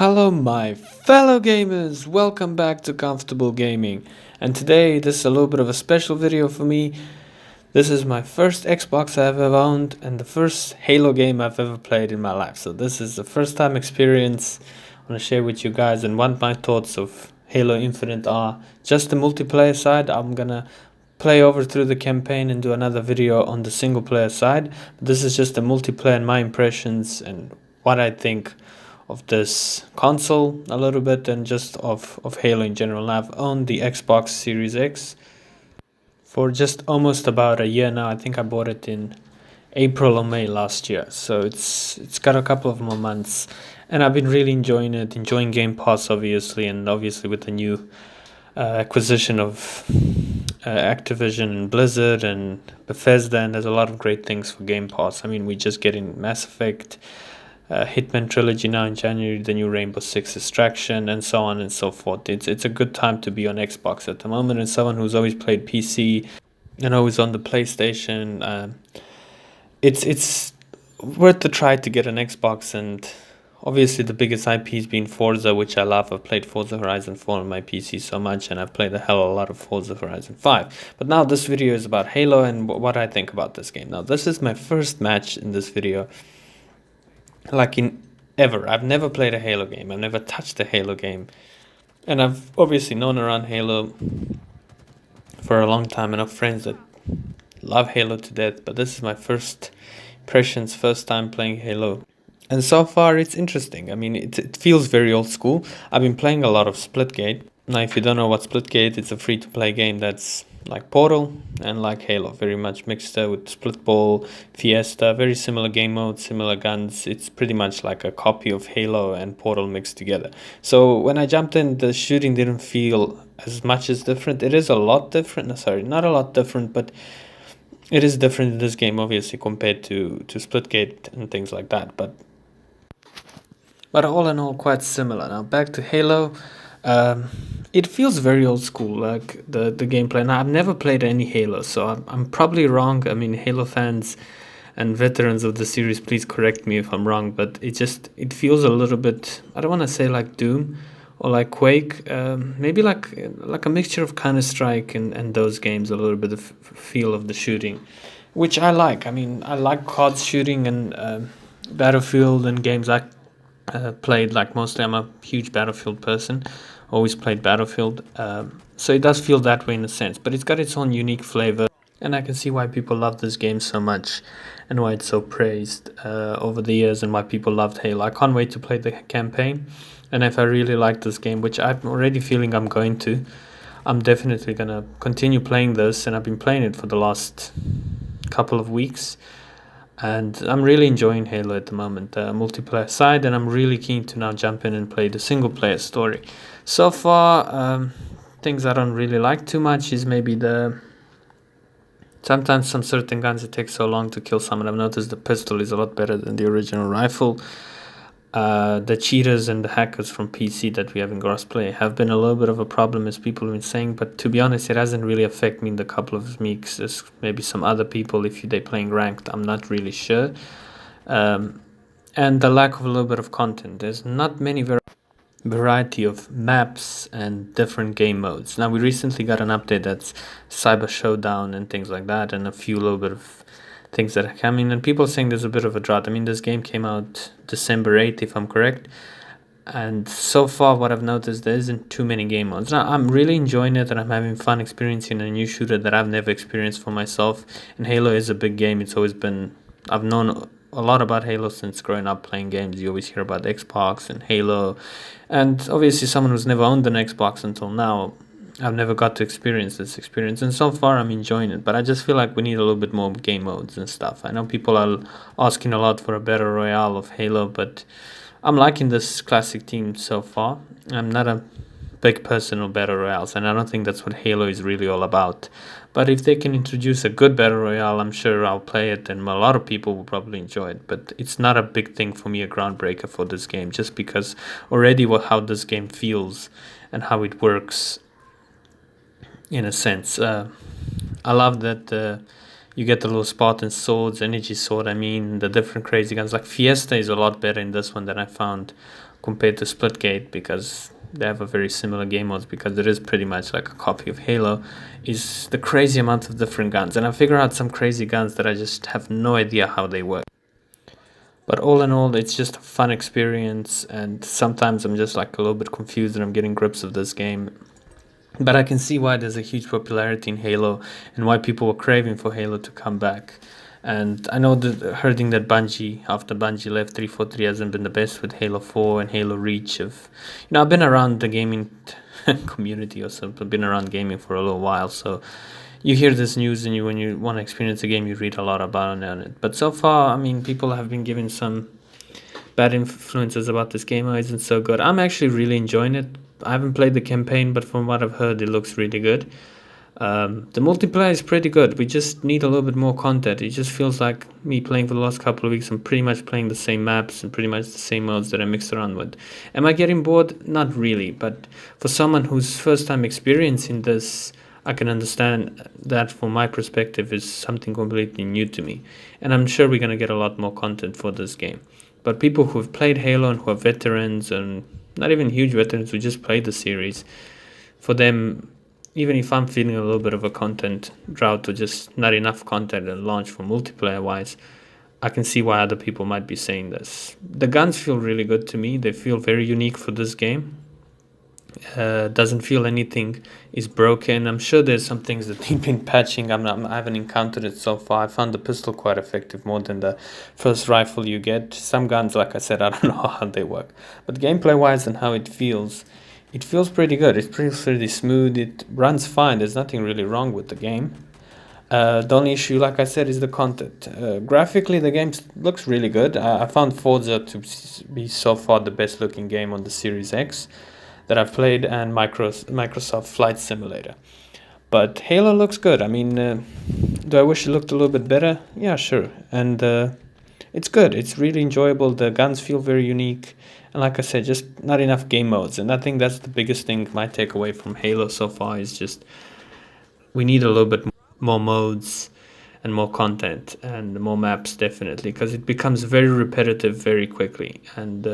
Hello, my fellow gamers! Welcome back to Comfortable Gaming. And today, this is a little bit of a special video for me. This is my first Xbox I've ever owned and the first Halo game I've ever played in my life. So this is the first time experience I want to share with you guys, and what my thoughts of Halo Infinite are. Just the multiplayer side, I'm gonna play over through the campaign and do another video on the single player side. But this is just the multiplayer and my impressions and what I think of this console a little bit, and just of Halo in general. I've owned the Xbox Series X for just almost about a year now. I think I bought it in April or May last year, so it's got a couple of more months, and I've been really enjoying it, enjoying Game Pass obviously, and obviously with the new acquisition of Activision and Blizzard and Bethesda, and there's a lot of great things for Game Pass. I mean, we're just getting Mass Effect, Hitman Trilogy now in January, the new Rainbow Six Extraction, and so on and so forth. It's a good time to be on Xbox at the moment, and someone who's always played PC and always on the PlayStation, it's worth the try to get an Xbox. And obviously the biggest IP's been Forza, which I love. I've played Forza Horizon 4 on my PC so much, and I've played a hell of a lot of Forza Horizon 5. But now this video is about Halo and what I think about this game. Now, this is my first match in this video, like in ever. I've never played a Halo game. I've never touched a Halo game. And I've obviously known around Halo for a long time, and I have friends that love Halo to death. But this is my first impressions, first time playing Halo. And so far it's interesting. I mean, it feels very old school. I've been playing a lot of Splitgate. Now, if you don't know what Splitgate, it's a free-to-play game that's like Portal and like Halo, very much mixed with Split Ball, Fiesta, very similar game modes, similar guns. It's pretty much like a copy of Halo and Portal mixed together. So when I jumped in, the shooting didn't feel as much as different. It is a lot different. No, sorry, not a lot different, but it is different in this game, obviously, compared to Splitgate and things like that. But all in all, quite similar. Now back to Halo. It feels very old school, like the gameplay. Now, I've never played any Halo, so I'm probably wrong. I mean, Halo fans and veterans of the series, please correct me if I'm wrong, but it feels a little bit, I don't want to say like Doom or like Quake, maybe like a mixture of Counter-Strike and those games, a little bit of feel of the shooting, which I like. I mean, I like COD shooting and Battlefield and games like played. Like, mostly I'm a huge Battlefield person, always played Battlefield, so it does feel that way in a sense, but it's got its own unique flavor, and I can see why people love this game so much and why it's so praised over the years, and why people loved Halo. I can't wait to play the campaign, and if I really like this game, which I'm already feeling I'm going to, I'm definitely gonna continue playing this, and I've been playing it for the last couple of weeks. And I'm really enjoying Halo at the moment, the multiplayer side, and I'm really keen to now jump in and play the single player story. So far, things I don't really like too much is maybe sometimes some certain guns, it takes so long to kill someone. I've noticed the pistol is a lot better than the original rifle. The cheaters and the hackers from PC that we have in crossplay have been a little bit of a problem, as people have been saying, but to be honest, it hasn't really affected me in the couple of weeks as maybe some other people, if they're playing ranked. I'm not really sure. And the lack of a little bit of content. There's not many variety of maps and different game modes. Now, we recently got an update that's Cyber Showdown and things like that, and a few little bit of things that are coming, and people are saying there's a bit of a drought. I mean, this game came out December 8th, if I'm correct, and so far what I've noticed, there isn't too many game modes. Now, I'm really enjoying it, and I'm having fun experiencing a new shooter that I've never experienced for myself, and Halo is a big game. It's always been, I've known a lot about Halo since growing up playing games. You always hear about Xbox and Halo, and obviously someone who's never owned an Xbox until now, I've never got to experience this experience, and so far I'm enjoying it, but I just feel like we need a little bit more game modes and stuff. I know people are asking a lot for a battle royale of Halo, but I'm liking this classic team so far. I'm not a big person of battle royales, and I don't think that's what Halo is really all about. But if they can introduce a good battle royale, I'm sure I'll play it, and a lot of people will probably enjoy it. But it's not a big thing for me, a groundbreaker for this game, just because already how this game feels and how it works, in a sense. I love that you get the little Spartan swords, energy sword, I mean, the different crazy guns. Like Fiesta is a lot better in this one than I found compared to Splitgate, because they have a very similar game modes, because it is pretty much like a copy of Halo, is the crazy amount of different guns. And I figure out some crazy guns that I just have no idea how they work. But all in all, it's just a fun experience, and sometimes I'm just like a little bit confused and I'm getting grips of this game. But I can see why there's a huge popularity in Halo and why people were craving for Halo to come back. And I know that hearing that Bungie, after Bungie left, 343 hasn't been the best with Halo 4 and Halo Reach. I've been around the gaming community, or something. I've been around gaming for a little while, so you hear this news, and when you want to experience a game, you read a lot about it. But so far, I mean, people have been giving some bad influences about this game. Oh, it isn't so good. I'm actually really enjoying it. I haven't played the campaign, but from what I've heard, it looks really good. The multiplayer is pretty good. We just need a little bit more content. It just feels like me playing for the last couple of weeks. I'm pretty much playing the same maps and pretty much the same modes that I mixed around with. Am I getting bored? Not really. But for someone who's first time experiencing this, I can understand that from my perspective is something completely new to me. And I'm sure we're going to get a lot more content for this game. But people who have played Halo and who are veterans, and not even huge veterans who just played the series, for them, even if I'm feeling a little bit of a content drought or just not enough content at launch for multiplayer wise, I can see why other people might be saying this. The guns feel really good to me. They feel very unique for this game. Doesn't feel anything is broken. I'm sure there's some things that they've been patching. I haven't encountered it so far. I found the pistol quite effective, more than the first rifle you get. Some guns, like I said, I don't know how they work. But gameplay wise and how it feels pretty good. It feels pretty smooth. It runs fine. There's nothing really wrong with the game. The only issue, like I said, is the content. Graphically, the game looks really good. I found Forza to be so far the best looking game on the Series X that I've played, and Microsoft Flight Simulator. But Halo looks good. I mean, do I wish it looked a little bit better? Yeah, sure. And it's good. It's really enjoyable. The guns feel very unique. And like I said, just not enough game modes. And I think that's the biggest thing, my takeaway from Halo so far, is just we need a little bit more modes and more content and more maps, definitely, because it becomes very repetitive very quickly. And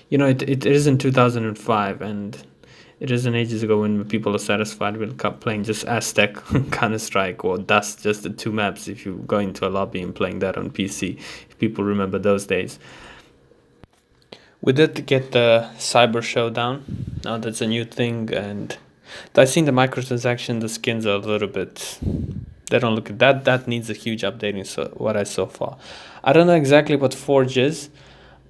it is in 2005, and it isn't ages ago when people are satisfied with playing just Aztec, Counter-Strike, or Dust, just the two maps, if you go into a lobby and playing that on PC, if people remember those days. We did get the Cyber Showdown. Now that's a new thing, and I've seen the microtransaction, the skins are a little bit... They don't look at that. That needs a huge updating, so what I saw far. I don't know exactly what Forge is,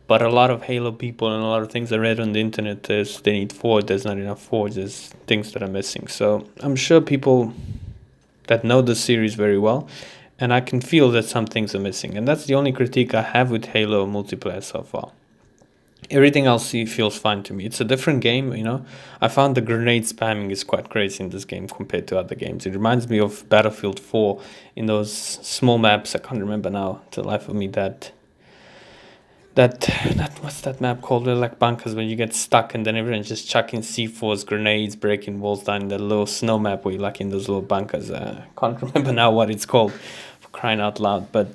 but a lot of Halo people and a lot of things I read on the internet is they need Forge. There's not enough Forge. There's things that are missing. So I'm sure people that know the series very well, and I can feel that some things are missing. And that's the only critique I have with Halo multiplayer so far. Everything else feels fine to me. It's a different game, I found the grenade spamming is quite crazy in this game compared to other games. It reminds me of Battlefield 4 in those small maps. I can't remember now to the life of me that what's that map called? They're like bunkers where you get stuck and then everyone's just chucking C4s, grenades, breaking walls down in the little snow map where you're like in those little bunkers. Can't remember now what it's called, for crying out loud. But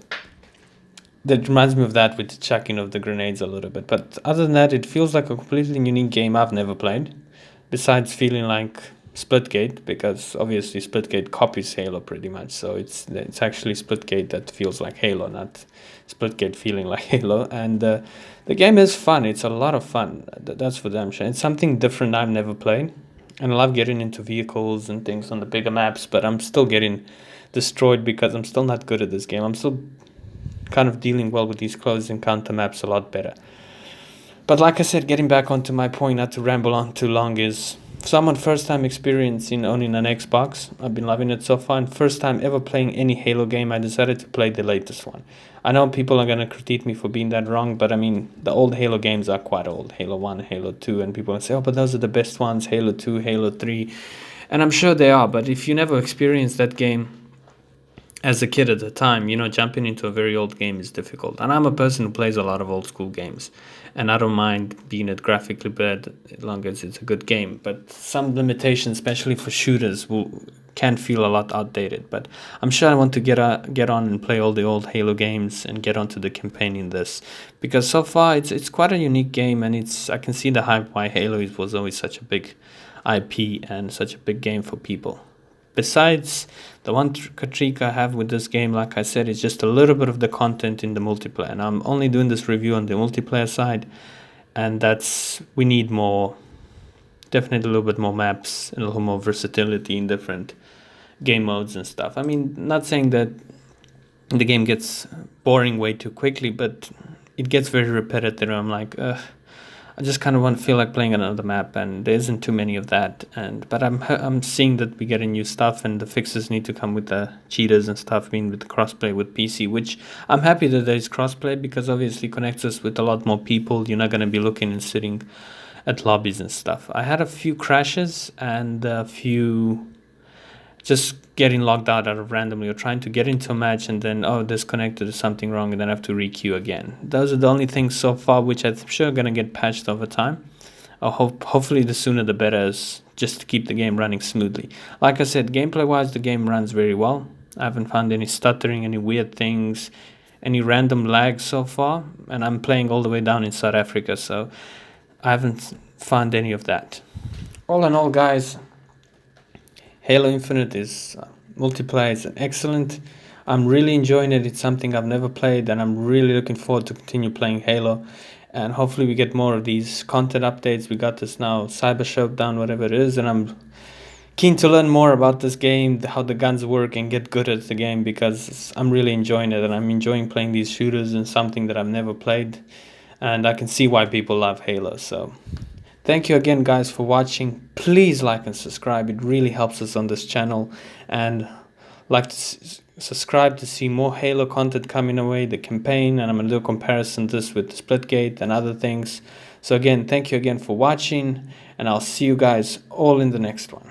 that reminds me of that, with the chucking of the grenades a little bit. But other than that, it feels like a completely unique game I've never played. Besides feeling like Splitgate, because obviously Splitgate copies Halo pretty much. So it's actually Splitgate that feels like Halo, not Splitgate feeling like Halo. And the game is fun. It's a lot of fun. That's for damn sure. It's something different I've never played. And I love getting into vehicles and things on the bigger maps, but I'm still getting destroyed because I'm still not good at this game. I'm still kind of dealing well with these close encounter maps a lot better. But like I said, getting back onto my point, not to ramble on too long, is someone first time experience in owning an Xbox. I've been loving it so far, and first time ever playing any Halo game, I decided to play the latest one. I know people are going to critique me for being that wrong, but I mean, the old Halo games are quite old. Halo 1, Halo 2, and people will say, oh, but those are the best ones, Halo 2, Halo 3. And I'm sure they are, but if you never experienced that game, as a kid at the time, jumping into a very old game is difficult. And I'm a person who plays a lot of old school games. And I don't mind being it graphically bad as long as it's a good game. But some limitations, especially for shooters, can feel a lot outdated. But I'm sure I want to get on and play all the old Halo games and get onto the campaign in this. Because so far it's quite a unique game, and I can see the hype why Halo was always such a big IP and such a big game for people. Besides, the one critique I have with this game, like I said, is just a little bit of the content in the multiplayer. And I'm only doing this review on the multiplayer side, and we need more, definitely a little bit more maps and a little more versatility in different game modes and stuff. I mean, not saying that the game gets boring way too quickly, but it gets very repetitive. I'm like, I just kind of want to feel like playing another map, and there isn't too many of that. But I'm seeing that we getting new stuff, and the fixes need to come with the cheaters and stuff. I mean, with the crossplay with PC, which I'm happy that there is crossplay, because obviously connects us with a lot more people. You're not going to be looking and sitting at lobbies and stuff. I had a few crashes and a few just getting logged out of randomly, or trying to get into a match and then disconnected or something wrong, and then I have to requeue again. Those are the only things so far which I'm sure are gonna get patched over time. Hopefully the sooner the better, is just to keep the game running smoothly. Like I said, gameplay wise the game runs very well. I haven't found any stuttering, any weird things, any random lag so far, and I'm playing all the way down in South Africa, so I haven't found any of that. All in all, guys, Halo Infinite is multiplayer is excellent. I'm really enjoying it. It's something I've never played, and I'm really looking forward to continue playing Halo. And hopefully we get more of these content updates. We got this now Cyber Showdown, whatever it is, and I'm keen to learn more about this game, how the guns work, and get good at the game, because I'm really enjoying it, and I'm enjoying playing these shooters and something that I've never played. And I can see why people love Halo. So thank you again, guys, for watching. Please like and subscribe. It really helps us on this channel. And like to subscribe to see more Halo content coming away, the campaign, and I'm going to do a comparison this with Splitgate and other things. So again, thank you again for watching, and I'll see you guys all in the next one.